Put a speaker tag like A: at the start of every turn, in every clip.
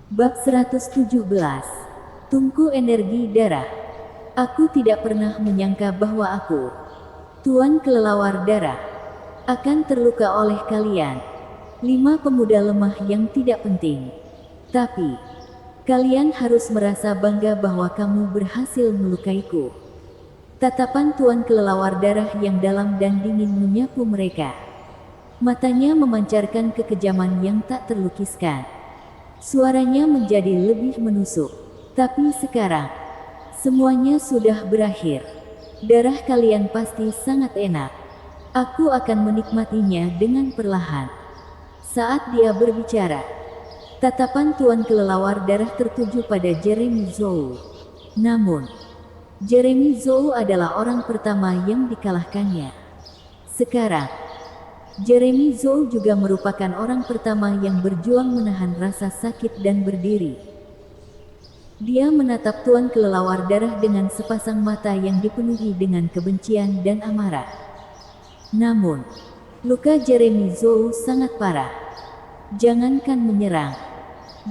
A: Bab 117. Tungku energi darah. Aku tidak pernah menyangka bahwa aku, Tuan Kelelawar Darah, akan terluka oleh kalian. 5 pemuda lemah yang tidak penting. Tapi, kalian harus merasa bangga bahwa kamu berhasil melukaiku. Tatapan Tuan Kelelawar Darah yang dalam dan dingin menyapu mereka. Matanya memancarkan kekejaman yang tak terlukiskan. Suaranya menjadi lebih menusuk. Tapi sekarang, semuanya sudah berakhir. Darah kalian pasti sangat enak. Aku akan menikmatinya dengan perlahan. Saat dia berbicara, tatapan Tuan Kelelawar Darah tertuju pada Jeremy Zhou. Namun, Jeremy Zhou adalah orang pertama yang dikalahkannya. Sekarang, Jeremy Zhou juga merupakan orang pertama yang berjuang menahan rasa sakit dan berdiri. Dia menatap Tuan Kelelawar Darah dengan sepasang mata yang dipenuhi dengan kebencian dan amarah. Namun, luka Jeremy Zhou sangat parah. Jangankan menyerang,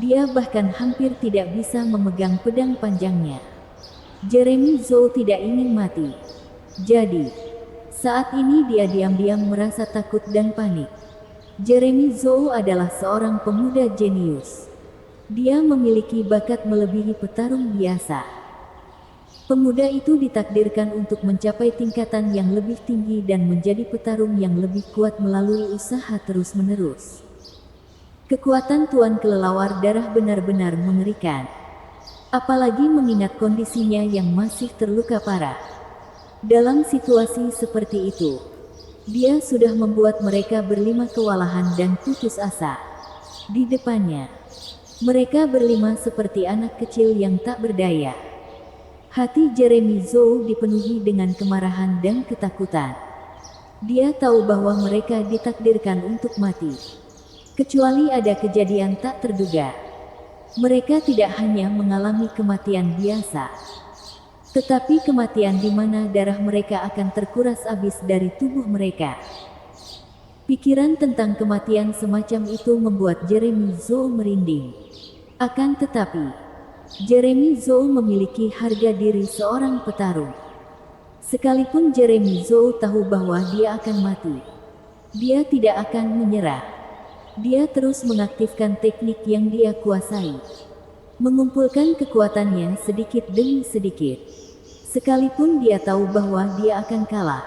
A: dia bahkan hampir tidak bisa memegang pedang panjangnya. Jeremy Zhou tidak ingin mati. Jadi, saat ini dia diam-diam merasa takut dan panik. Jeremy Zhou adalah seorang pemuda jenius. Dia memiliki bakat melebihi petarung biasa. Pemuda itu ditakdirkan untuk mencapai tingkatan yang lebih tinggi dan menjadi petarung yang lebih kuat melalui usaha terus-menerus. Kekuatan Tuan Kelelawar Darah benar-benar mengerikan. Apalagi mengingat kondisinya yang masih terluka parah. Dalam situasi seperti itu, dia sudah membuat mereka berlima kewalahan dan putus asa. Di depannya, mereka berlima seperti anak kecil yang tak berdaya. Hati Jeremy Zhou dipenuhi dengan kemarahan dan ketakutan. Dia tahu bahwa mereka ditakdirkan untuk mati. Kecuali ada kejadian tak terduga. Mereka tidak hanya mengalami kematian biasa, tetapi kematian di mana darah mereka akan terkuras habis dari tubuh mereka. Pikiran tentang kematian semacam itu membuat Jeremy Zhou merinding. Akan tetapi, Jeremy Zhou memiliki harga diri seorang petarung. Sekalipun Jeremy Zhou tahu bahwa dia akan mati, dia tidak akan menyerah. Dia terus mengaktifkan teknik yang dia kuasai, mengumpulkan kekuatannya sedikit demi sedikit. Sekalipun dia tahu bahwa dia akan kalah,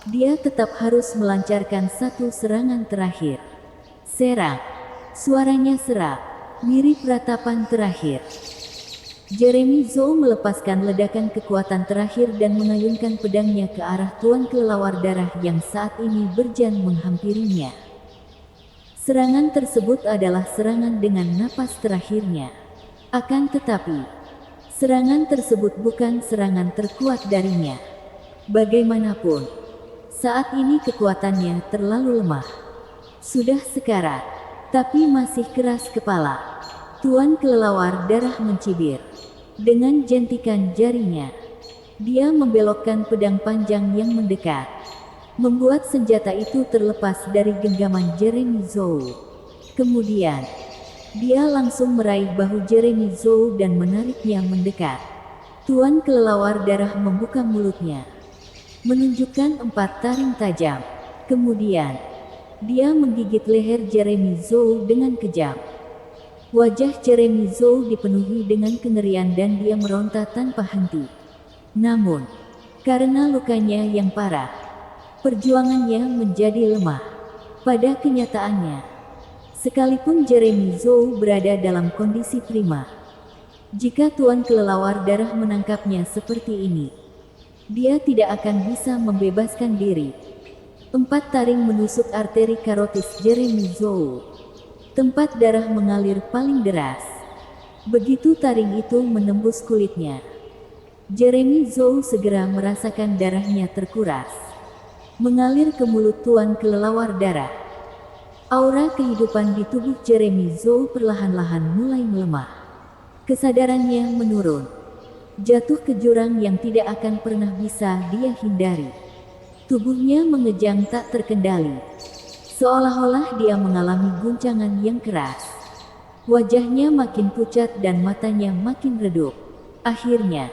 A: dia tetap harus melancarkan satu serangan terakhir. Serang. Suaranya serak, mirip ratapan terakhir. Jeremy Zhou melepaskan ledakan kekuatan terakhir dan mengayunkan pedangnya ke arah Tuan Kelelawar Darah yang saat ini berjalan menghampirinya. Serangan tersebut adalah serangan dengan napas terakhirnya. Akan tetapi, serangan tersebut bukan serangan terkuat darinya. Bagaimanapun, saat ini kekuatannya terlalu lemah. Sudah sekarat, tapi masih keras kepala. Tuan Kelelawar Darah mencibir. Dengan jentikan jarinya, dia membelokkan pedang panjang yang mendekat, membuat senjata itu terlepas dari genggaman Jeremy Zhou. Kemudian, dia langsung meraih bahu Jeremy Zhou dan menariknya mendekat. Tuan Kelelawar Darah membuka mulutnya, menunjukkan 4 taring tajam. Kemudian, dia menggigit leher Jeremy Zhou dengan kejam. Wajah Jeremy Zhou dipenuhi dengan kengerian dan dia meronta tanpa henti. Namun, karena lukanya yang parah, perjuangannya menjadi lemah. Pada kenyataannya, sekalipun Jeremy Zhou berada dalam kondisi prima, jika Tuan Kelelawar Darah menangkapnya seperti ini, dia tidak akan bisa membebaskan diri. 4 taring menusuk arteri karotis Jeremy Zhou. Tempat darah mengalir paling deras. Begitu taring itu menembus kulitnya, Jeremy Zhou segera merasakan darahnya terkuras, mengalir ke mulut Tuan Kelelawar Darah. Aura kehidupan di tubuh Jeremy Zhou perlahan-lahan mulai melemah. Kesadarannya menurun, jatuh ke jurang yang tidak akan pernah bisa dia hindari. Tubuhnya mengejang tak terkendali, seolah-olah dia mengalami guncangan yang keras. Wajahnya makin pucat dan matanya makin redup. Akhirnya,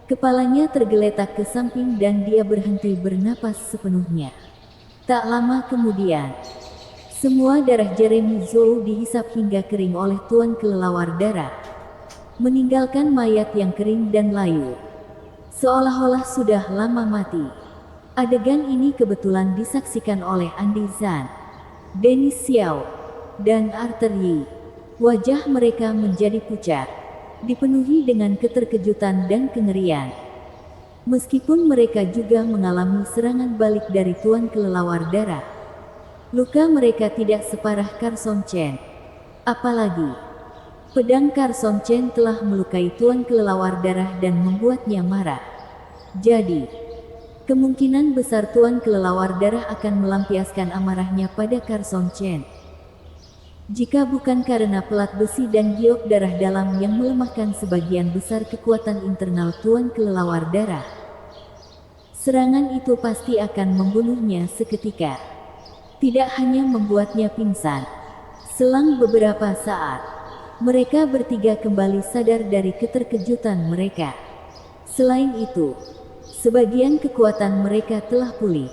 A: kepalanya tergeletak ke samping dan dia berhenti bernapas sepenuhnya. Tak lama kemudian, semua darah Jeremy Zhou dihisap hingga kering oleh Tuan Kelelawar Darah, meninggalkan mayat yang kering dan layu, seolah-olah sudah lama mati. Adegan ini kebetulan disaksikan oleh Andi Zhan, Dennis Xiao, dan Arthur Yi. Wajah mereka menjadi pucat, dipenuhi dengan keterkejutan dan kengerian. Meskipun mereka juga mengalami serangan balik dari Tuan Kelelawar Darah, luka mereka tidak separah Carson Chen. Apalagi, pedang Carson Chen telah melukai Tuan Kelelawar Darah dan membuatnya marah. Jadi, kemungkinan besar Tuan Kelelawar Darah akan melampiaskan amarahnya pada Carson Chen. Jika bukan karena pelat besi dan giok darah dalam yang melemahkan sebagian besar kekuatan internal Tuan Kelelawar Darah, serangan itu pasti akan membunuhnya seketika. Tidak hanya membuatnya pingsan. Selang beberapa saat, mereka bertiga kembali sadar dari keterkejutan mereka. Selain itu, sebagian kekuatan mereka telah pulih.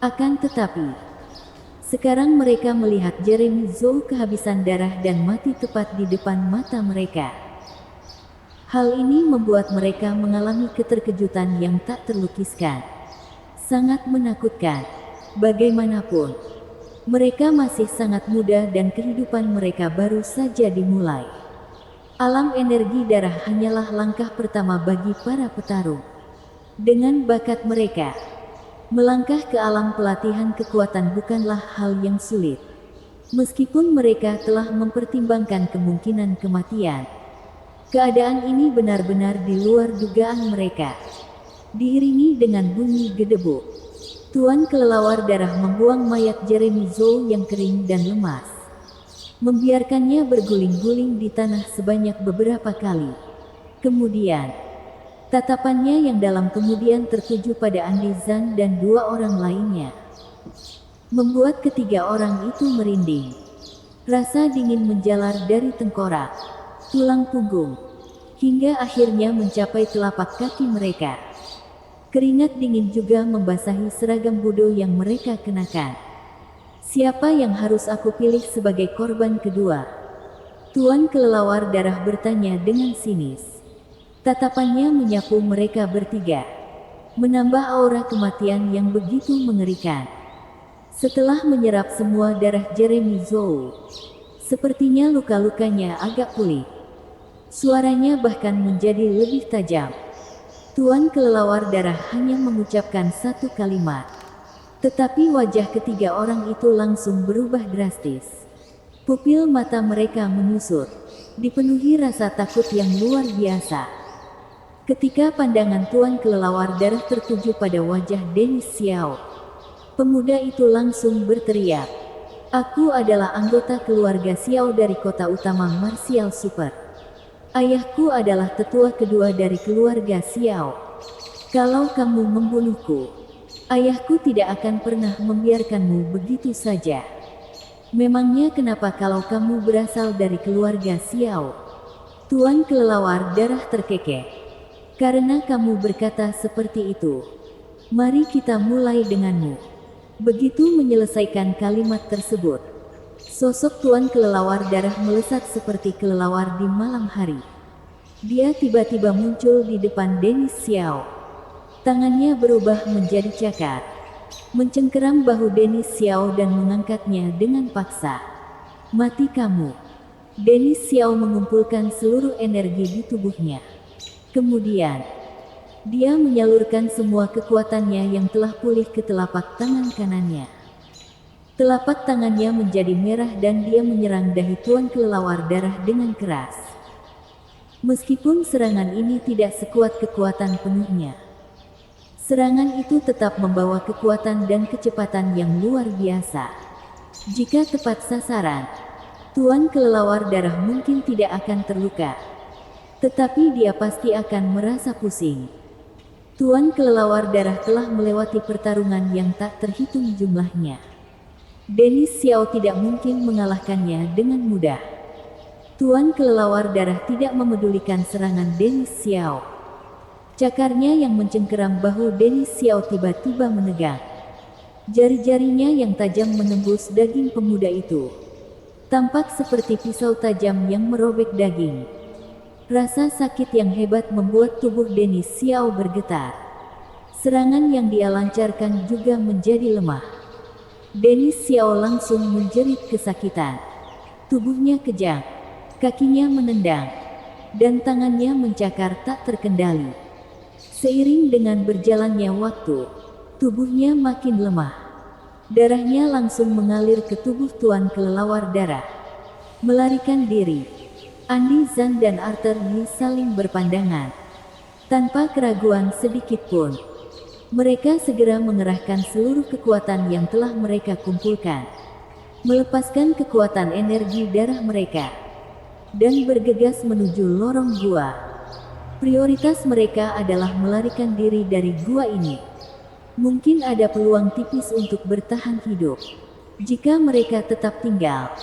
A: Akan tetapi, sekarang mereka melihat Jeremy Zhou kehabisan darah dan mati tepat di depan mata mereka. Hal ini membuat mereka mengalami keterkejutan yang tak terlukiskan. Sangat menakutkan. Bagaimanapun, mereka masih sangat muda dan kehidupan mereka baru saja dimulai. Alam energi darah hanyalah langkah pertama bagi para petarung. Dengan bakat mereka, melangkah ke alam pelatihan kekuatan bukanlah hal yang sulit. Meskipun mereka telah mempertimbangkan kemungkinan kematian, keadaan ini benar-benar di luar dugaan mereka. Diiringi dengan bunyi gedebuk, Tuan Kelelawar Darah membuang mayat Jeremy Zhou yang kering dan lemas, membiarkannya berguling-guling di tanah sebanyak beberapa kali. Kemudian, tatapannya yang dalam kemudian tertuju pada Andi Zhan dan dua orang lainnya, membuat ketiga orang itu merinding. Rasa dingin menjalar dari tengkorak, tulang punggung, hingga akhirnya mencapai telapak kaki mereka. Keringat dingin juga membasahi seragam bodoh yang mereka kenakan. Siapa yang harus aku pilih sebagai korban kedua? Tuan Kelelawar Darah bertanya dengan sinis. Tatapannya menyapu mereka bertiga, menambah aura kematian yang begitu mengerikan. Setelah menyerap semua darah Jeremy Zhou, sepertinya luka-lukanya agak pulih. Suaranya bahkan menjadi lebih tajam. Tuan Kelelawar Darah hanya mengucapkan satu kalimat, tetapi wajah ketiga orang itu langsung berubah drastis. Pupil mata mereka menyusut, dipenuhi rasa takut yang luar biasa. Ketika pandangan Tuan Kelelawar Darah tertuju pada wajah Dennis Xiao, pemuda itu langsung berteriak, "Aku adalah anggota keluarga Xiao dari kota utama Martial Super. Ayahku adalah tetua kedua dari keluarga Xiao. Kalau kamu membunuhku, ayahku tidak akan pernah membiarkanmu begitu saja. Memangnya kenapa kalau kamu berasal dari keluarga Xiao?" Tuan Kelelawar Darah terkekeh. "Karena kamu berkata seperti itu, mari kita mulai denganmu." Begitu menyelesaikan kalimat tersebut, sosok Tuan Kelelawar Darah melesat seperti kelelawar di malam hari. Dia tiba-tiba muncul di depan Dennis Xiao. Tangannya berubah menjadi cakar, mencengkeram bahu Dennis Xiao dan mengangkatnya dengan paksa. "Mati kamu!" Dennis Xiao mengumpulkan seluruh energi di tubuhnya. Kemudian, dia menyalurkan semua kekuatannya yang telah pulih ke telapak tangan kanannya. Telapak tangannya menjadi merah dan dia menyerang dahi Tuan Kelelawar Darah dengan keras. Meskipun serangan ini tidak sekuat kekuatan penuhnya, serangan itu tetap membawa kekuatan dan kecepatan yang luar biasa. Jika tepat sasaran, Tuan Kelelawar Darah mungkin tidak akan terluka, tetapi dia pasti akan merasa pusing. Tuan Kelelawar Darah telah melewati pertarungan yang tak terhitung jumlahnya. Dennis Xiao tidak mungkin mengalahkannya dengan mudah. Tuan kelelawar darah tidak memedulikan serangan Denis Xiao. Cakarnya yang mencengkeram bahu Denis Xiao tiba-tiba menegang. Jari-jarinya yang tajam menembus daging pemuda itu. Tampak seperti pisau tajam yang merobek daging. Rasa sakit yang hebat membuat tubuh Denis Xiao bergetar. Serangan yang dia lancarkan juga menjadi lemah. Denis Xiao langsung menjerit kesakitan. Tubuhnya kejang, kakinya menendang, dan tangannya mencakar tak terkendali. Seiring dengan berjalannya waktu, tubuhnya makin lemah. Darahnya langsung mengalir ke tubuh tuan kelelawar darah. Melarikan diri. Andi Zan dan Arthur Yi saling berpandangan. Tanpa keraguan sedikit pun, mereka segera mengerahkan seluruh kekuatan yang telah mereka kumpulkan. Melepaskan kekuatan energi darah mereka. Dan bergegas menuju lorong gua. Prioritas mereka adalah melarikan diri dari gua ini. Mungkin ada peluang tipis untuk bertahan hidup. Jika mereka tetap tinggal,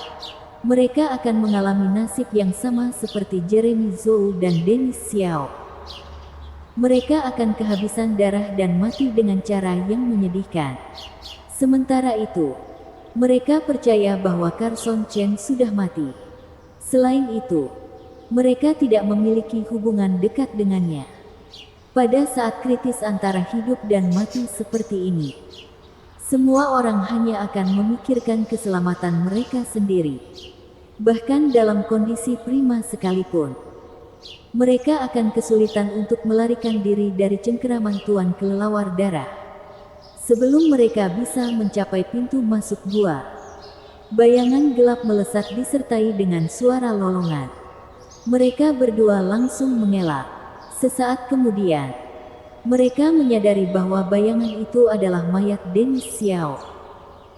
A: mereka akan mengalami nasib yang sama seperti Jeremy Zhou dan Denis Xiao. Mereka akan kehabisan darah dan mati dengan cara yang menyedihkan. Sementara itu, mereka percaya bahwa Carson Chen sudah mati. Selain itu, mereka tidak memiliki hubungan dekat dengannya. Pada saat kritis antara hidup dan mati seperti ini, semua orang hanya akan memikirkan keselamatan mereka sendiri. Bahkan dalam kondisi prima sekalipun, mereka akan kesulitan untuk melarikan diri dari cengkeraman tuan kelelawar darah. Sebelum mereka bisa mencapai pintu masuk gua, bayangan gelap melesat disertai dengan suara lolongan. Mereka berdua langsung mengelak. Sesaat kemudian, mereka menyadari bahwa bayangan itu adalah mayat Denis Xiao.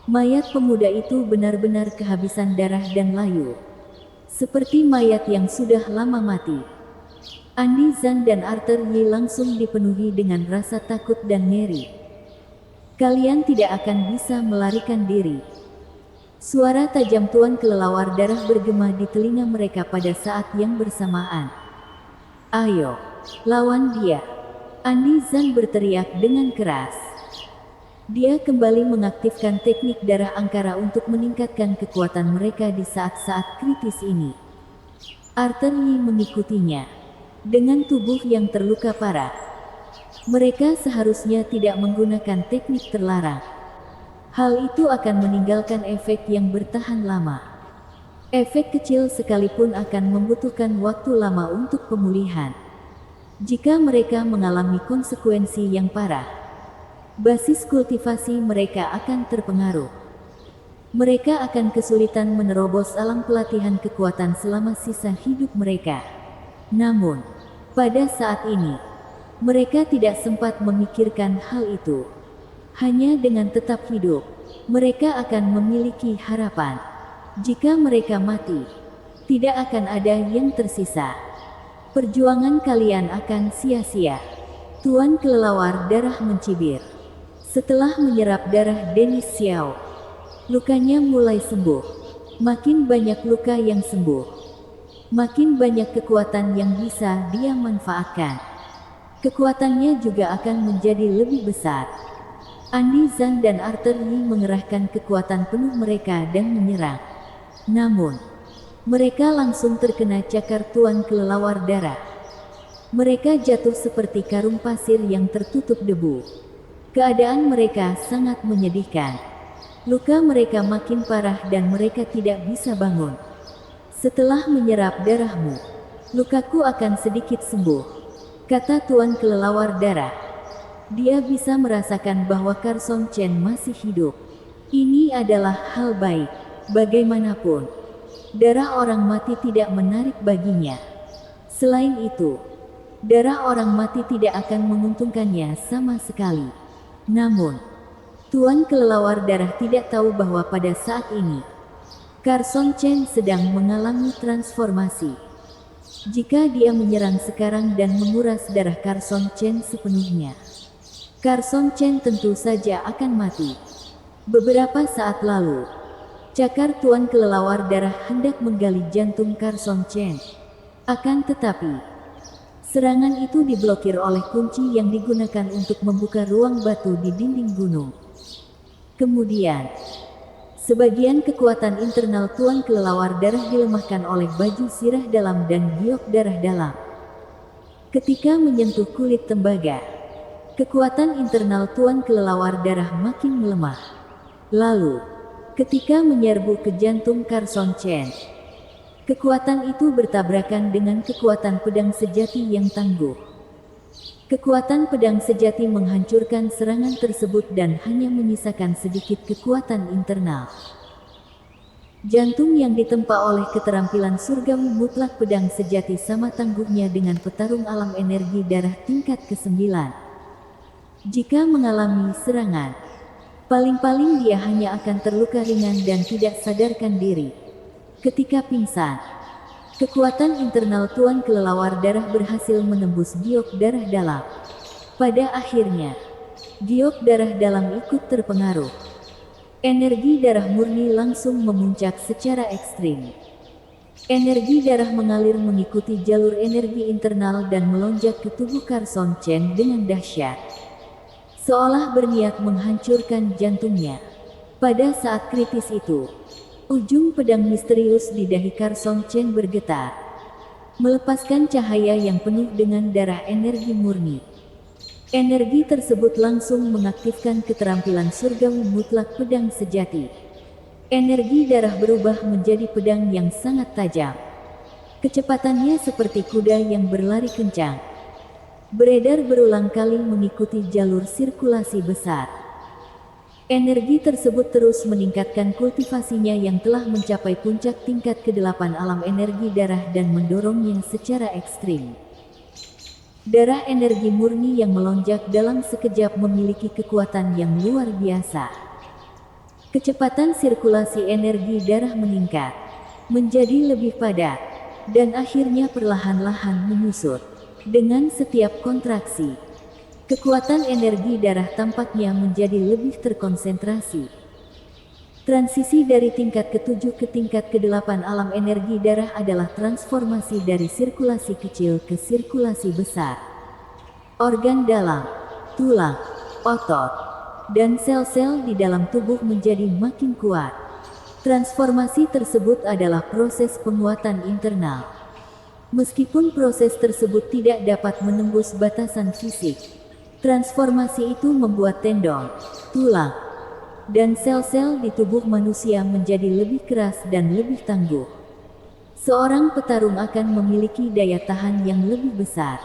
A: Mayat pemuda itu benar-benar kehabisan darah dan layu, seperti mayat yang sudah lama mati. Andi Zan dan Arthur Yi langsung dipenuhi dengan rasa takut dan ngeri. Kalian tidak akan bisa melarikan diri. Suara tajam tuan kelelawar darah bergema di telinga mereka pada saat yang bersamaan. Ayo, lawan dia. Andi Zan berteriak dengan keras. Dia kembali mengaktifkan teknik darah angkara untuk meningkatkan kekuatan mereka di saat-saat kritis ini. Arthur Yi mengikutinya. Dengan tubuh yang terluka parah, mereka seharusnya tidak menggunakan teknik terlarang. Hal itu akan meninggalkan efek yang bertahan lama. Efek kecil sekalipun akan membutuhkan waktu lama untuk pemulihan. Jika mereka mengalami konsekuensi yang parah, basis kultivasi mereka akan terpengaruh. Mereka akan kesulitan menerobos alam pelatihan kekuatan selama sisa hidup mereka. Namun, pada saat ini, mereka tidak sempat memikirkan hal itu. Hanya dengan tetap hidup, mereka akan memiliki harapan. Jika mereka mati, tidak akan ada yang tersisa. Perjuangan kalian akan sia-sia. Tuan kelelawar darah mencibir. Setelah menyerap darah Denis Xiao, lukanya mulai sembuh. Makin banyak luka yang sembuh, makin banyak kekuatan yang bisa dia manfaatkan. Kekuatannya juga akan menjadi lebih besar. Andi Zan dan Arthur Yi mengerahkan kekuatan penuh mereka dan menyerang. Namun, mereka langsung terkena cakar tuan kelelawar darah. Mereka jatuh seperti karung pasir yang tertutup debu. Keadaan mereka sangat menyedihkan. Luka mereka makin parah dan mereka tidak bisa bangun. Setelah menyerap darahmu, lukaku akan sedikit sembuh, kata tuan kelelawar darah. Dia bisa merasakan bahwa Carson Chen masih hidup. Ini adalah hal baik. Bagaimanapun, darah orang mati tidak menarik baginya. Selain itu, darah orang mati tidak akan menguntungkannya sama sekali. Namun, tuan kelelawar darah tidak tahu bahwa pada saat ini, Carson Chen sedang mengalami transformasi. Jika dia menyerang sekarang dan menguras darah Carson Chen sepenuhnya, Carson Chen tentu saja akan mati. Beberapa saat lalu, Cakar Tuan Kelelawar Darah hendak menggali jantung Carson Chen. Akan tetapi, serangan itu diblokir oleh kunci yang digunakan untuk membuka ruang batu di dinding gunung. Kemudian, sebagian kekuatan internal Tuan Kelelawar Darah dilemahkan oleh baju sirah dalam dan giok darah dalam. Ketika menyentuh kulit tembaga, kekuatan internal Tuan Kelelawar Darah makin melemah. Lalu, ketika menyerbu ke jantung Carson Chen, kekuatan itu bertabrakan dengan kekuatan pedang sejati yang tangguh. Kekuatan pedang sejati menghancurkan serangan tersebut dan hanya menyisakan sedikit kekuatan internal. Jantung yang ditempa oleh keterampilan surgawi mutlak pedang sejati sama tangguhnya dengan petarung alam energi darah tingkat ke-9. Jika mengalami serangan, paling-paling dia hanya akan terluka ringan dan tidak sadarkan diri. Ketika pingsan, kekuatan internal Tuan Kelelawar Darah berhasil menembus giok darah dalam. Pada akhirnya, giok darah dalam ikut terpengaruh. Energi darah murni langsung memuncak secara ekstrim. Energi darah mengalir mengikuti jalur energi internal dan melonjak ke tubuh Carson Chen dengan dahsyat, seolah berniat menghancurkan jantungnya. Pada saat kritis itu, ujung pedang misterius di dahi Carson Chen bergetar, melepaskan cahaya yang penuh dengan darah energi murni. Energi tersebut langsung mengaktifkan keterampilan surgawi mutlak pedang sejati. Energi darah berubah menjadi pedang yang sangat tajam. Kecepatannya seperti kuda yang berlari kencang, beredar berulang kali mengikuti jalur sirkulasi besar. Energi tersebut terus meningkatkan kultivasinya yang telah mencapai puncak tingkat ke-8 alam energi darah dan mendorongnya secara ekstrim. Darah energi murni yang melonjak dalam sekejap memiliki kekuatan yang luar biasa. Kecepatan sirkulasi energi darah meningkat, menjadi lebih padat, dan akhirnya perlahan-lahan menyusut. Dengan setiap kontraksi, kekuatan energi darah tampaknya menjadi lebih terkonsentrasi. Transisi dari tingkat ke-7 ke tingkat ke-8 alam energi darah adalah transformasi dari sirkulasi kecil ke sirkulasi besar. Organ dalam, tulang, otot, dan sel-sel di dalam tubuh menjadi makin kuat. Transformasi tersebut adalah proses penguatan internal. Meskipun proses tersebut tidak dapat menembus batasan fisik, transformasi itu membuat tendon, tulang, dan sel-sel di tubuh manusia menjadi lebih keras dan lebih tangguh. Seorang petarung akan memiliki daya tahan yang lebih besar.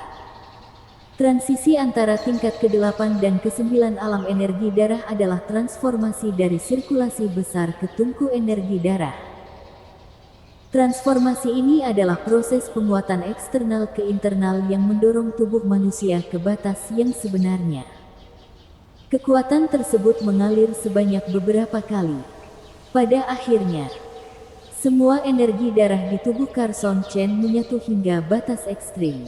A: Transisi antara tingkat ke-8 dan ke-9 alam energi darah adalah transformasi dari sirkulasi besar ke tungku energi darah. Transformasi ini adalah proses penguatan eksternal ke internal yang mendorong tubuh manusia ke batas yang sebenarnya. Kekuatan tersebut mengalir sebanyak beberapa kali. Pada akhirnya, semua energi darah di tubuh Carson Chen menyatu hingga batas ekstrim.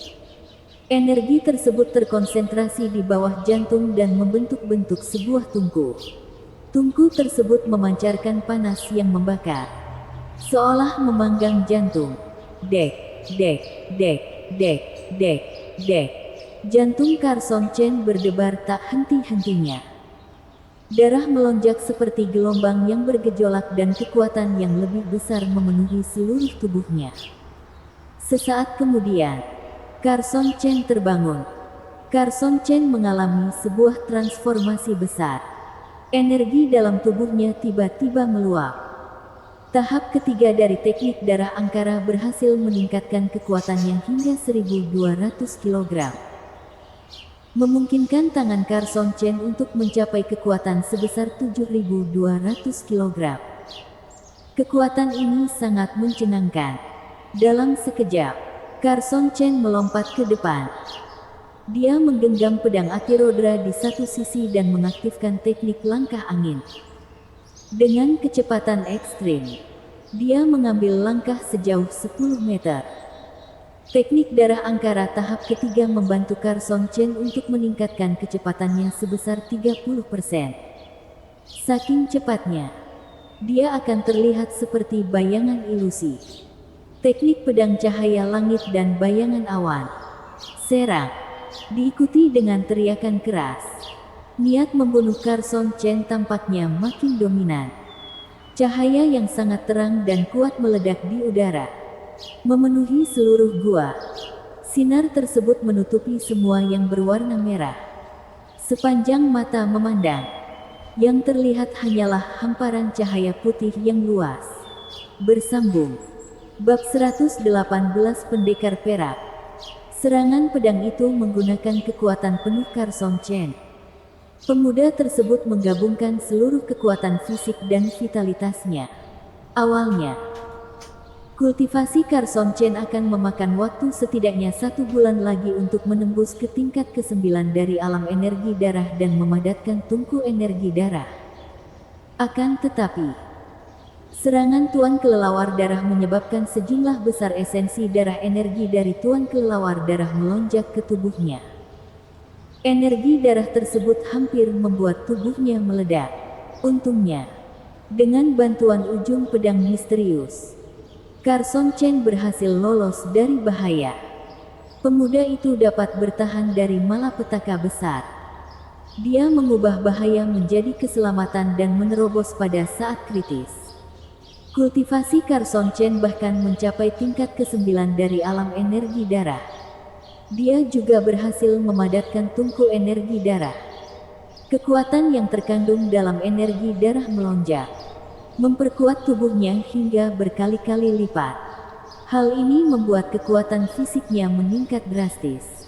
A: Energi tersebut terkonsentrasi di bawah jantung dan membentuk-bentuk sebuah tungku. Tungku tersebut memancarkan panas yang membakar, seolah memanggang jantung. Dek, dek, dek, dek, dek, dek. Jantung Carson Chen berdebar tak henti-hentinya. Darah melonjak seperti gelombang yang bergejolak dan kekuatan yang lebih besar memenuhi seluruh tubuhnya. Sesaat kemudian, Carson Chen terbangun. Carson Chen mengalami sebuah transformasi besar. Energi dalam tubuhnya tiba-tiba meluap. Tahap ketiga dari teknik darah angkara berhasil meningkatkan kekuatannya hingga 1.200 kg. Memungkinkan tangan Carson Chen untuk mencapai kekuatan sebesar 7.200 kg. Kekuatan ini sangat mencengangkan. Dalam sekejap, Carson Chen melompat ke depan. Dia menggenggam pedang Atirodra di satu sisi dan mengaktifkan teknik langkah angin. Dengan kecepatan ekstrim, dia mengambil langkah sejauh 10 meter. Teknik darah angkara tahap ketiga membantu Carson Chen untuk meningkatkan kecepatannya sebesar 30%. Saking cepatnya, dia akan terlihat seperti bayangan ilusi. Teknik pedang cahaya langit dan bayangan awan. Serang. Diikuti dengan teriakan keras. Niat membunuh Carson Chen tampaknya makin dominan. Cahaya yang sangat terang dan kuat meledak di udara, memenuhi seluruh gua. Sinar tersebut menutupi semua yang berwarna merah. Sepanjang mata memandang, yang terlihat hanyalah hamparan cahaya putih yang luas. Bersambung. Bab 118 Pendekar Perak. Serangan pedang itu menggunakan kekuatan penuh Carson Chen. Pemuda tersebut menggabungkan seluruh kekuatan fisik dan vitalitasnya. Awalnya, kultivasi Carson Chen akan memakan waktu setidaknya 1 bulan lagi untuk menembus ke tingkat ke-9 dari alam energi darah dan memadatkan tungku energi darah. Akan tetapi, serangan Tuan Kelelawar Darah menyebabkan sejumlah besar esensi darah energi dari Tuan Kelelawar Darah melonjak ke tubuhnya. Energi darah tersebut hampir membuat tubuhnya meledak. Untungnya, dengan bantuan ujung pedang misterius, Carson Chen berhasil lolos dari bahaya. Pemuda itu dapat bertahan dari malapetaka besar. Dia mengubah bahaya menjadi keselamatan dan menerobos pada saat kritis. Kultivasi Carson Chen bahkan mencapai tingkat ke-9 dari alam energi darah. Dia juga berhasil memadatkan tungku energi darah. Kekuatan yang terkandung dalam energi darah melonjak, memperkuat tubuhnya hingga berkali-kali lipat. Hal ini membuat kekuatan fisiknya meningkat drastis.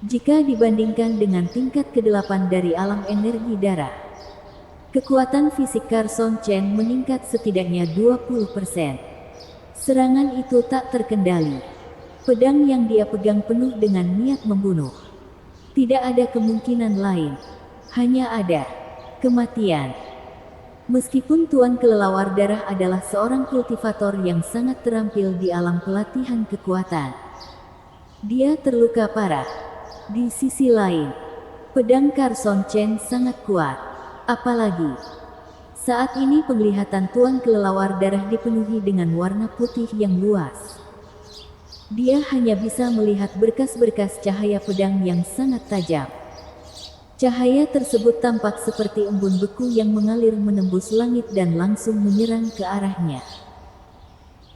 A: Jika dibandingkan dengan tingkat ke-8 dari alam energi darah, kekuatan fisik Carson Chen meningkat setidaknya 20%. Serangan itu tak terkendali. Pedang yang dia pegang penuh dengan niat membunuh. Tidak ada kemungkinan lain. Hanya ada kematian. Meskipun Tuan Kelelawar Darah adalah seorang kultivator yang sangat terampil di alam pelatihan kekuatan, dia terluka parah. Di sisi lain, pedang Carson Chen sangat kuat. Apalagi, saat ini penglihatan Tuan Kelelawar Darah dipenuhi dengan warna putih yang luas. Dia hanya bisa melihat berkas-berkas cahaya pedang yang sangat tajam. Cahaya tersebut tampak seperti embun beku yang mengalir menembus langit dan langsung menyerang ke arahnya.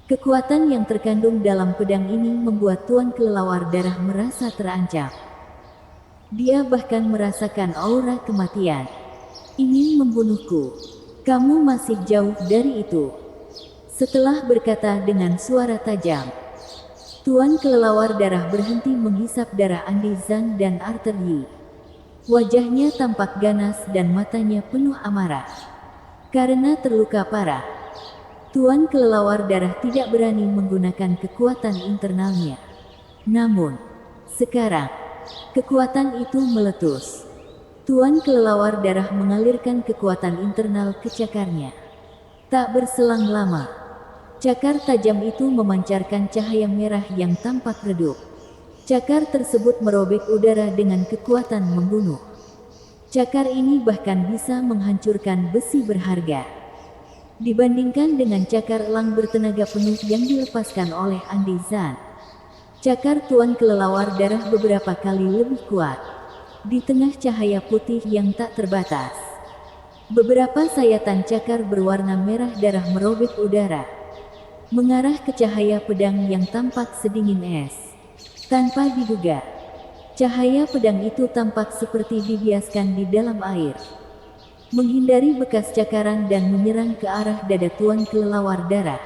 A: Kekuatan yang terkandung dalam pedang ini membuat Tuan Kelelawar Darah merasa terancam. Dia bahkan merasakan aura kematian. Ingin membunuhku. Kamu masih jauh dari itu. Setelah berkata dengan suara tajam, Tuan Kelelawar Darah berhenti menghisap darah Andi Zhang dan Arthur Yi. Wajahnya tampak ganas dan matanya penuh amarah. Karena terluka parah, Tuan Kelelawar Darah tidak berani menggunakan kekuatan internalnya. Namun, sekarang, kekuatan itu meletus. Tuan Kelelawar Darah mengalirkan kekuatan internal ke cakarnya. Tak berselang lama, cakar tajam itu memancarkan cahaya merah yang tampak redup. Cakar tersebut merobek udara dengan kekuatan membunuh. Cakar ini bahkan bisa menghancurkan besi berharga. Dibandingkan dengan cakar elang bertenaga penuh yang dilepaskan oleh Andi Zhan, cakar Tuan Kelelawar Darah beberapa kali lebih kuat. Di tengah cahaya putih yang tak terbatas, beberapa sayatan cakar berwarna merah darah merobek udara, mengarah ke cahaya pedang yang tampak sedingin es. Tanpa diduga, cahaya pedang itu tampak seperti dibiaskan di dalam air, menghindari bekas cakaran dan menyerang ke arah dada Tuan Kelelawar Darah.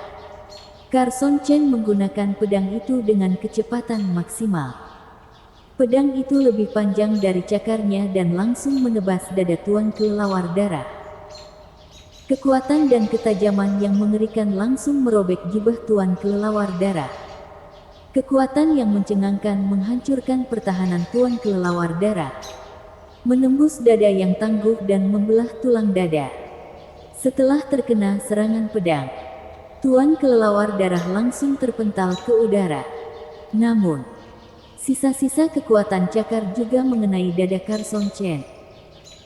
A: Carson Chen menggunakan pedang itu dengan kecepatan maksimal. Pedang itu lebih panjang dari cakarnya dan langsung menebas dada Tuan Kelelawar Darah. Kekuatan dan ketajaman yang mengerikan langsung merobek jubah Tuan Kelelawar Darah. Kekuatan yang mencengangkan menghancurkan pertahanan Tuan Kelelawar Darah, menembus dada yang tangguh dan membelah tulang dada. Setelah terkena serangan pedang, Tuan Kelelawar Darah langsung terpental ke udara. Namun, sisa-sisa kekuatan cakar juga mengenai dada Carson Chen.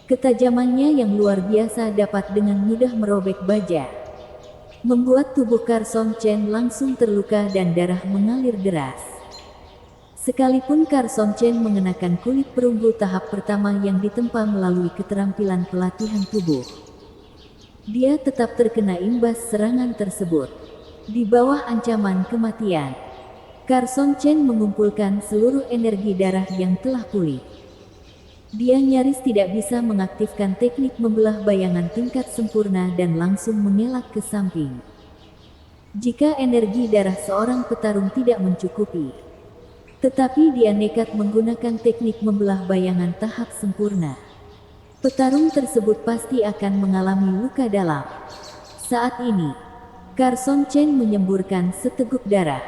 A: Ketajamannya yang luar biasa dapat dengan mudah merobek baja. membuat tubuh Carson Chen langsung terluka dan darah mengalir deras. Sekalipun Carson Chen mengenakan kulit perunggu tahap pertama yang ditempa melalui keterampilan pelatihan tubuh, dia tetap terkena imbas serangan tersebut. Di bawah ancaman kematian, Carson Chen mengumpulkan seluruh energi darah yang telah pulih. Dia nyaris tidak bisa mengaktifkan teknik membelah bayangan tingkat sempurna dan langsung mengelak ke samping. Jika energi darah seorang petarung tidak mencukupi, tetapi dia nekat menggunakan teknik membelah bayangan tahap sempurna, petarung tersebut pasti akan mengalami luka dalam. Saat ini, Carson Chen menyemburkan seteguk darah.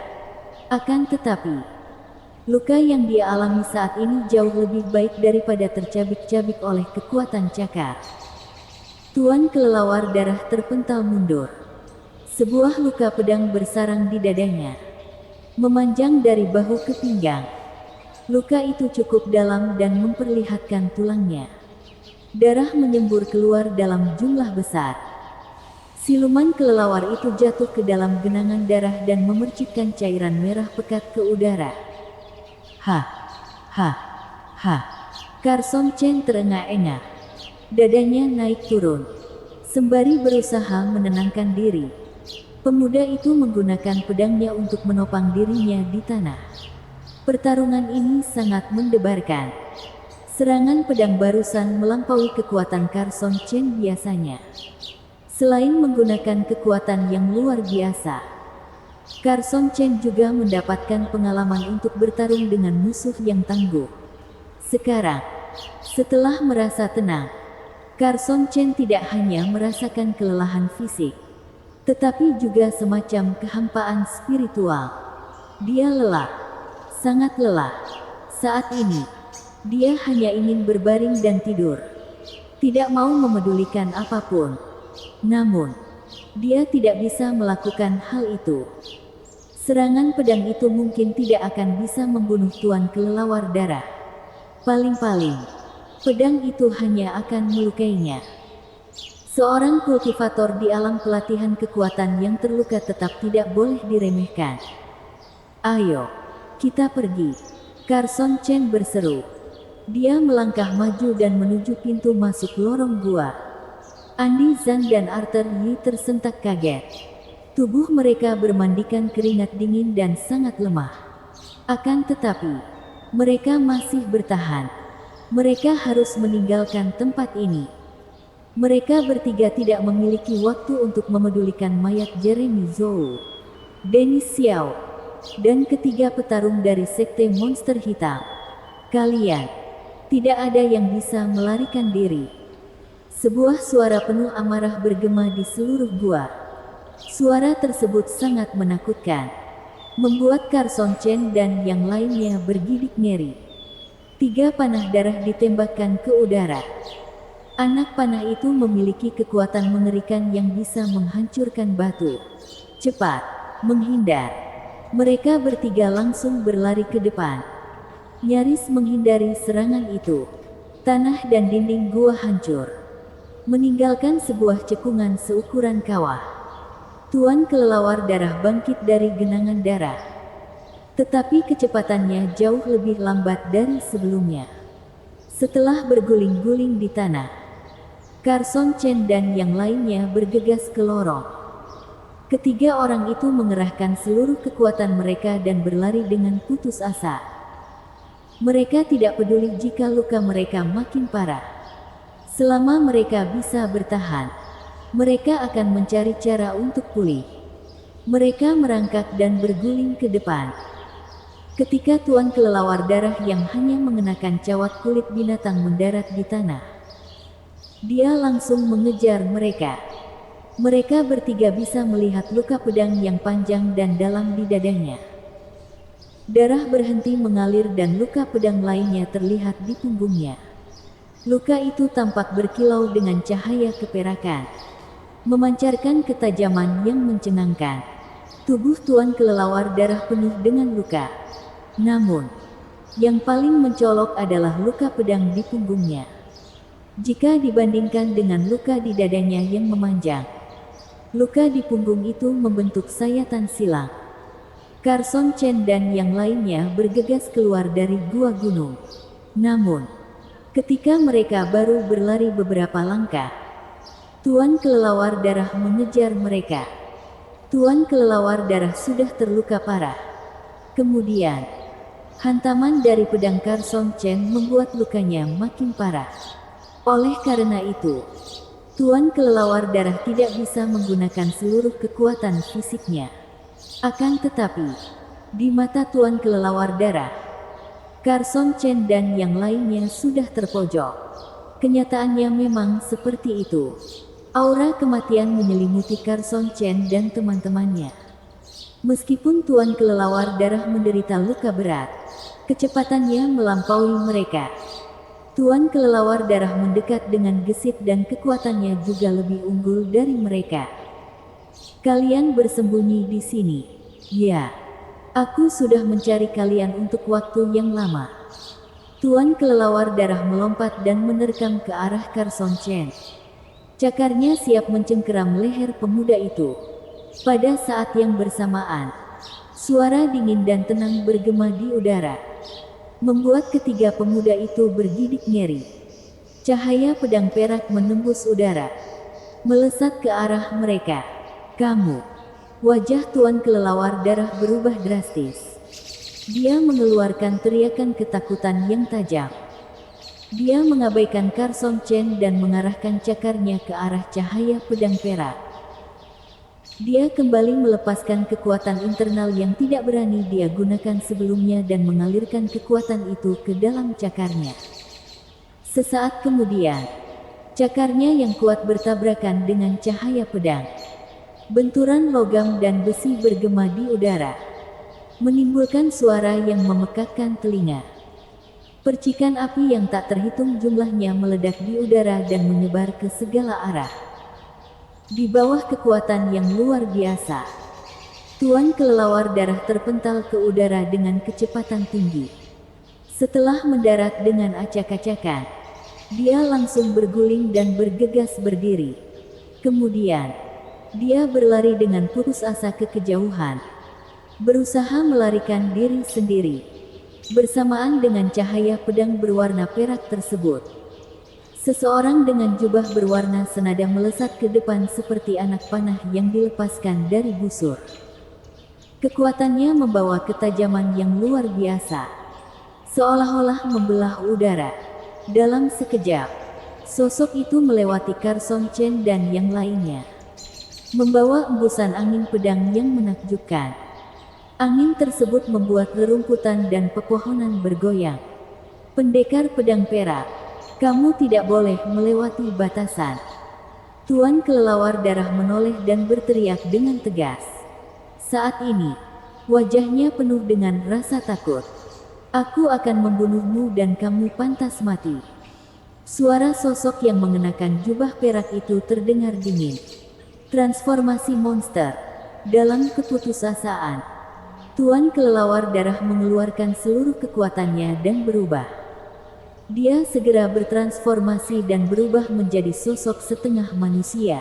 A: Akan tetapi, luka yang dia alami saat ini jauh lebih baik daripada tercabik-cabik oleh kekuatan cakar. Tuan kelelawar darah terpental mundur. Sebuah luka pedang bersarang di dadanya, memanjang dari bahu ke pinggang. Luka itu cukup dalam dan memperlihatkan tulangnya. Darah menyembur keluar dalam jumlah besar. Siluman kelelawar itu jatuh ke dalam genangan darah dan memercikkan cairan merah pekat ke udara. Ha. Carson Chen terengah-engah. Dadanya naik turun, sembari berusaha menenangkan diri. Pemuda itu menggunakan pedangnya untuk menopang dirinya di tanah. Pertarungan ini sangat mendebarkan. Serangan pedang barusan melampaui kekuatan Carson Chen biasanya. Selain menggunakan kekuatan yang luar biasa, Carson Chen juga mendapatkan pengalaman untuk bertarung dengan musuh yang tangguh. Sekarang, setelah merasa tenang, Carson Chen tidak hanya merasakan kelelahan fisik, tetapi juga semacam kehampaan spiritual. Dia lelah, sangat lelah. Saat ini, dia hanya ingin berbaring dan tidur, tidak mau memedulikan apapun. Namun, dia tidak bisa melakukan hal itu. Serangan pedang itu mungkin tidak akan bisa membunuh tuan kelelawar darah. Paling-paling, pedang itu hanya akan melukainya. Seorang kultivator di alam pelatihan kekuatan yang terluka tetap tidak boleh diremehkan. Ayo, kita pergi, Carson Chen berseru. Dia melangkah maju dan menuju pintu masuk lorong gua. Andi Zhang dan Arthur Yi tersentak kaget. Tubuh mereka bermandikan keringat dingin dan sangat lemah. Akan tetapi, mereka masih bertahan. Mereka harus meninggalkan tempat ini. Mereka bertiga tidak memiliki waktu untuk memedulikan mayat Jeremy Zhou, Dennis Xiao, dan ketiga petarung dari Sekte Monster Hitam. Kalian, tidak ada yang bisa melarikan diri. Sebuah suara penuh amarah bergema di seluruh gua. Suara tersebut sangat menakutkan, membuat Carson Chen dan yang lainnya bergidik ngeri. 3 panah darah ditembakkan ke udara. Anak panah itu memiliki kekuatan mengerikan yang bisa menghancurkan batu. Cepat, menghindar. Mereka bertiga langsung berlari ke depan, nyaris menghindari serangan itu. Tanah dan dinding gua hancur, meninggalkan sebuah cekungan seukuran kawah. Tuan kelelawar darah bangkit dari genangan darah, tetapi kecepatannya jauh lebih lambat dari sebelumnya. Setelah berguling-guling di tanah, Carson Chen dan yang lainnya bergegas ke lorong. Ketiga orang itu mengerahkan seluruh kekuatan mereka dan berlari dengan putus asa. Mereka tidak peduli jika luka mereka makin parah. Selama mereka bisa bertahan, mereka akan mencari cara untuk pulih. Mereka merangkak dan berguling ke depan. Ketika tuan kelelawar darah yang hanya mengenakan cawat kulit binatang mendarat di tanah, dia langsung mengejar mereka. Mereka bertiga bisa melihat luka pedang yang panjang dan dalam di dadanya. Darah berhenti mengalir dan luka pedang lainnya terlihat di punggungnya. Luka itu tampak berkilau dengan cahaya keperakan, memancarkan ketajaman yang mencengangkan. Tubuh tuan kelelawar darah penuh dengan luka. Namun, yang paling mencolok adalah luka pedang di punggungnya. Jika dibandingkan dengan luka di dadanya yang memanjang, Luka di punggung itu membentuk sayatan silang. Carson Chen dan yang lainnya bergegas keluar dari gua gunung. Namun, ketika mereka baru berlari beberapa langkah, Tuan Kelelawar Darah mengejar mereka. Tuan Kelelawar Darah sudah terluka parah. Kemudian, hantaman dari pedang Carson Chen membuat lukanya makin parah. Oleh karena itu, Tuan Kelelawar Darah tidak bisa menggunakan seluruh kekuatan fisiknya. Akan tetapi, di mata Tuan Kelelawar Darah, Carson Chen dan yang lainnya sudah terpojok. Kenyataannya memang seperti itu. Aura kematian menyelimuti Carson Chen dan teman-temannya. Meskipun Tuan Kelelawar Darah menderita luka berat, kecepatannya melampaui mereka. Tuan Kelelawar Darah mendekat dengan gesit dan kekuatannya juga lebih unggul dari mereka. Kalian bersembunyi di sini. Ya, aku sudah mencari kalian untuk waktu yang lama. Tuan Kelelawar Darah melompat dan menerkam ke arah Carson Chen. Cakarnya siap mencengkeram leher pemuda itu. Pada saat yang bersamaan, suara dingin dan tenang bergema di udara, membuat ketiga pemuda itu bergidik ngeri. Cahaya pedang perak menembus udara, melesat ke arah mereka. Kamu. Wajah Tuan Kelelawar Darah berubah drastis. Dia mengeluarkan teriakan ketakutan yang tajam. Dia mengabaikan Carson Chen dan mengarahkan cakarnya ke arah cahaya pedang perak. Dia kembali melepaskan kekuatan internal yang tidak berani dia gunakan sebelumnya dan mengalirkan kekuatan itu ke dalam cakarnya. Sesaat kemudian, cakarnya yang kuat bertabrakan dengan cahaya pedang. Benturan logam dan besi bergema di udara, menimbulkan suara yang memekakkan telinga. Percikan api yang tak terhitung jumlahnya meledak di udara dan menyebar ke segala arah. Di bawah kekuatan yang luar biasa, Tuan Kelelawar Darah terpental ke udara dengan kecepatan tinggi. Setelah mendarat dengan acak-acakan, dia langsung berguling dan bergegas berdiri. Kemudian, dia berlari dengan putus asa ke kejauhan, berusaha melarikan diri sendiri. Bersamaan dengan cahaya pedang berwarna perak tersebut, seseorang dengan jubah berwarna senada melesat ke depan seperti anak panah yang dilepaskan dari busur. Kekuatannya membawa ketajaman yang luar biasa, seolah-olah membelah udara. Dalam sekejap, sosok itu melewati Carson Chen dan yang lainnya, membawa embusan angin pedang yang menakjubkan. Angin tersebut membuat rerumputan dan pepohonan bergoyang. Pendekar pedang perak, kamu tidak boleh melewati batasan. Tuan Kelelawar Darah menoleh dan berteriak dengan tegas. Saat ini, wajahnya penuh dengan rasa takut. Aku akan membunuhmu dan kamu pantas mati. Suara sosok yang mengenakan jubah perak itu terdengar dingin. Transformasi monster. Dalam keputusasaan, Tuan Kelelawar Darah mengeluarkan seluruh kekuatannya dan berubah. Dia segera bertransformasi dan berubah menjadi sosok setengah manusia,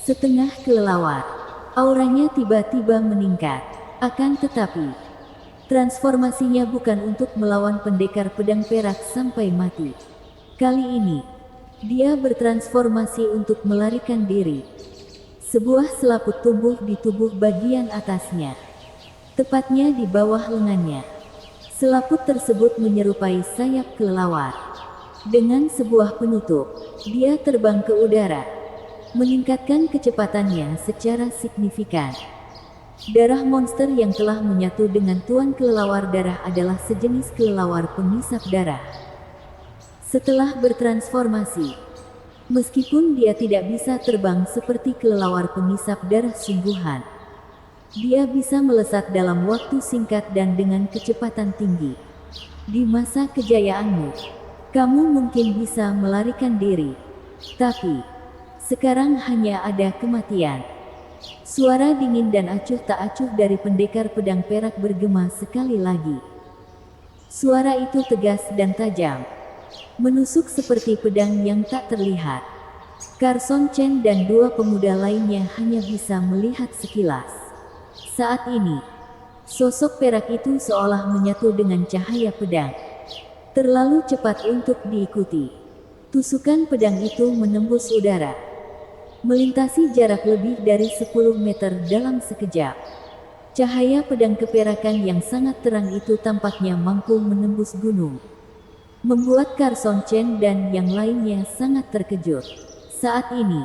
A: setengah kelelawar. Auranya tiba-tiba meningkat. Akan tetapi, transformasinya bukan untuk melawan pendekar pedang perak sampai mati. Kali ini, dia bertransformasi untuk melarikan diri. Sebuah selaput tumbuh di tubuh bagian atasnya, tepatnya di bawah lengannya. Selaput tersebut menyerupai sayap kelelawar. Dengan sebuah penutup, dia terbang ke udara, meningkatkan kecepatannya secara signifikan. Darah monster yang telah menyatu dengan Tuan Kelelawar Darah adalah sejenis kelelawar pengisap darah. Setelah bertransformasi, meskipun dia tidak bisa terbang seperti kelelawar pengisap darah sungguhan, dia bisa melesat dalam waktu singkat dan dengan kecepatan tinggi. Di masa kejayaanmu, kamu mungkin bisa melarikan diri. Tapi, sekarang hanya ada kematian. Suara dingin dan acuh tak acuh dari pendekar pedang perak bergema sekali lagi. Suara itu tegas dan tajam, menusuk seperti pedang yang tak terlihat. Carson Chen dan dua pemuda lainnya hanya bisa melihat sekilas. Saat ini, sosok perak itu seolah menyatu dengan cahaya pedang. Terlalu cepat untuk diikuti. Tusukan pedang itu menembus udara, melintasi jarak lebih dari 10 meter dalam sekejap. Cahaya pedang keperakan yang sangat terang itu tampaknya mampu menembus gunung, membuat Carson Chen dan yang lainnya sangat terkejut. Saat ini,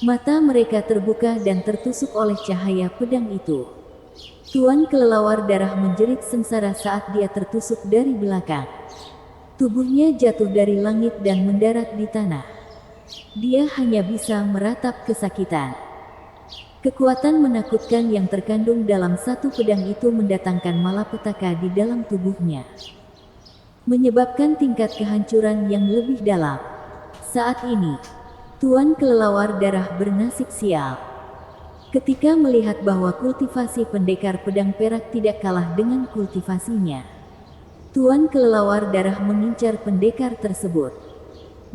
A: mata mereka terbuka dan tertusuk oleh cahaya pedang itu. Tuan kelelawar darah menjerit sengsara saat dia tertusuk dari belakang. Tubuhnya jatuh dari langit dan mendarat di tanah. Dia hanya bisa meratap kesakitan. Kekuatan menakutkan yang terkandung dalam satu pedang itu mendatangkan malapetaka di dalam tubuhnya, menyebabkan tingkat kehancuran yang lebih dalam. Saat ini, Tuan kelelawar darah bernasib sial. Ketika melihat bahwa kultivasi pendekar pedang perak tidak kalah dengan kultivasinya, Tuan kelelawar darah mengincar pendekar tersebut.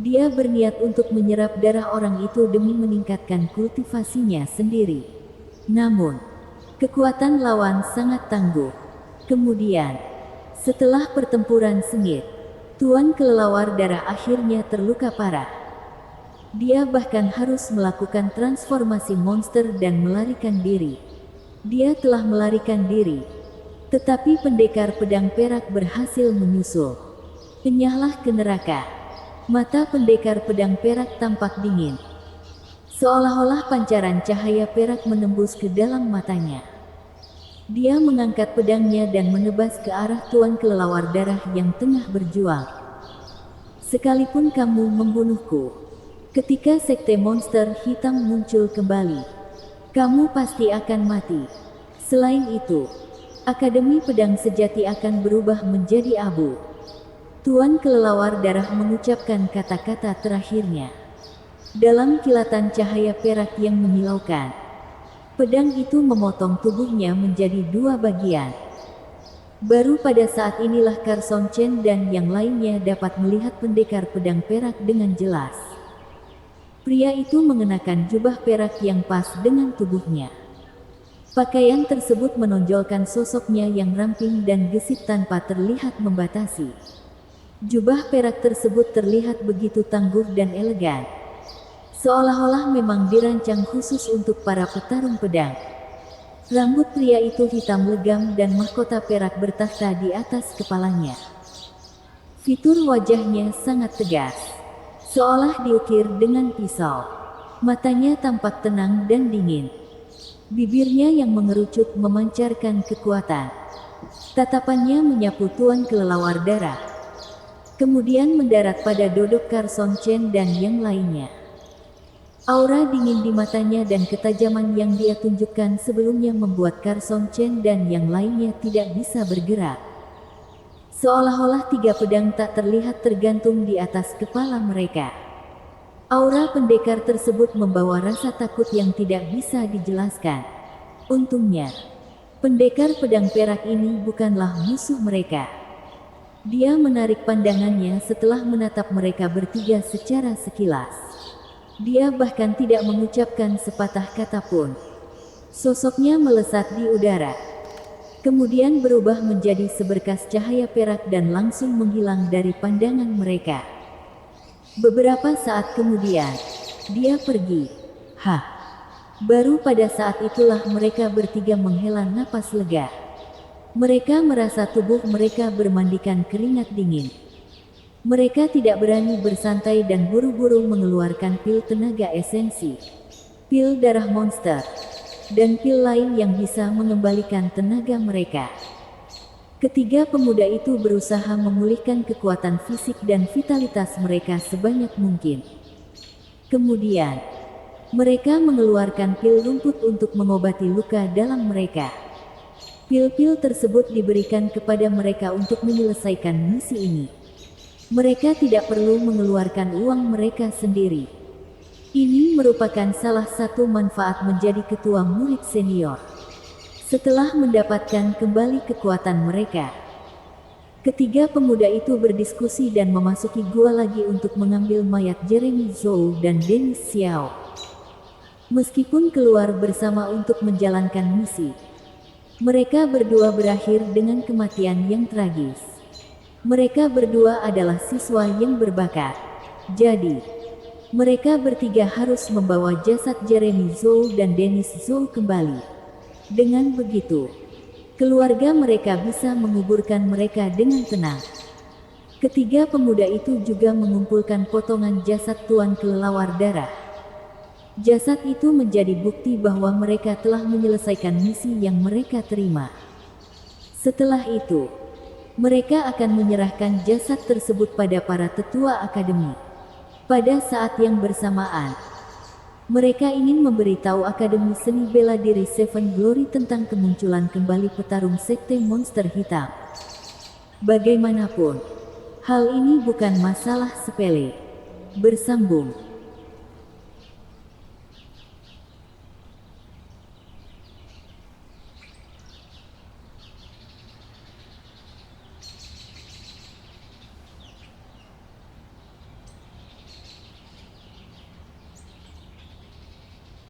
A: Dia berniat untuk menyerap darah orang itu demi meningkatkan kultivasinya sendiri. Namun, kekuatan lawan sangat tangguh. Kemudian, setelah pertempuran sengit, Tuan kelelawar darah akhirnya terluka parah. Dia bahkan harus melakukan transformasi monster dan melarikan diri. Dia telah melarikan diri, tetapi pendekar pedang perak berhasil menyusul. Enyahlah ke neraka. Mata pendekar pedang perak tampak dingin, seolah-olah pancaran cahaya perak menembus ke dalam matanya. Dia mengangkat pedangnya dan menebas ke arah Tuan kelelawar darah yang tengah berjuang. Sekalipun kamu membunuhku, ketika sekte monster hitam muncul kembali, kamu pasti akan mati. Selain itu, Akademi Pedang Sejati akan berubah menjadi abu. Tuan kelelawar darah mengucapkan kata-kata terakhirnya. Dalam kilatan cahaya perak yang menyilaukan, pedang itu memotong tubuhnya menjadi dua bagian. Baru pada saat inilah Carson Chen dan yang lainnya dapat melihat pendekar pedang perak dengan jelas. Pria itu mengenakan jubah perak yang pas dengan tubuhnya. Pakaian tersebut menonjolkan sosoknya yang ramping dan gesit tanpa terlihat membatasi. Jubah perak tersebut terlihat begitu tangguh dan elegan, seolah-olah memang dirancang khusus untuk para petarung pedang. Rambut pria itu hitam legam dan mahkota perak bertahta di atas kepalanya. Fitur wajahnya sangat tegas, seolah diukir dengan pisau. Matanya tampak tenang dan dingin. Bibirnya yang mengerucut memancarkan kekuatan. Tatapannya menyapu Tuan kelelawar darah, kemudian mendarat pada dodok Carson Chen dan yang lainnya. Aura dingin di matanya dan ketajaman yang dia tunjukkan sebelumnya membuat Carson Chen dan yang lainnya tidak bisa bergerak. Seolah-olah tiga pedang tak terlihat tergantung di atas kepala mereka. Aura pendekar tersebut membawa rasa takut yang tidak bisa dijelaskan. Untungnya, pendekar pedang perak ini bukanlah musuh mereka. Dia menarik pandangannya setelah menatap mereka bertiga secara sekilas. Dia bahkan tidak mengucapkan sepatah kata pun. Sosoknya melesat di udara, kemudian berubah menjadi seberkas cahaya perak dan langsung menghilang dari pandangan mereka. Beberapa saat kemudian, dia pergi. Baru pada saat itulah mereka bertiga menghela napas lega. Mereka merasa tubuh mereka bermandikan keringat dingin. Mereka tidak berani bersantai dan buru-buru mengeluarkan pil tenaga esensi, pil darah monster, dan pil lain yang bisa mengembalikan tenaga mereka. Ketiga pemuda itu berusaha memulihkan kekuatan fisik dan vitalitas mereka sebanyak mungkin. Kemudian, mereka mengeluarkan pil rumput untuk mengobati luka dalam mereka. Pil-pil tersebut diberikan kepada mereka untuk menyelesaikan misi ini. Mereka tidak perlu mengeluarkan uang mereka sendiri. Ini merupakan salah satu manfaat menjadi ketua murid senior. Setelah mendapatkan kembali kekuatan mereka, Ketiga pemuda itu berdiskusi dan memasuki gua lagi untuk mengambil mayat Jeremy Zhou dan Dennis Xiao. Meskipun keluar bersama untuk menjalankan misi, mereka berdua berakhir dengan kematian yang tragis. Mereka berdua adalah siswa yang berbakat. Jadi, mereka bertiga harus membawa jasad Jeremy Zhou dan Dennis Zhou kembali. Dengan begitu, keluarga mereka bisa menguburkan mereka dengan tenang. Ketiga pemuda itu juga mengumpulkan potongan jasad Tuan Kelelawar Darah. Jasad itu menjadi bukti bahwa mereka telah menyelesaikan misi yang mereka terima. Setelah itu, mereka akan menyerahkan jasad tersebut pada para tetua akademi. Pada saat yang bersamaan, mereka ingin memberitahu Akademi Seni Bela Diri Seven Glory tentang kemunculan kembali petarung Sekte Monster Hitam. Bagaimanapun, hal ini bukan masalah sepele. Bersambung.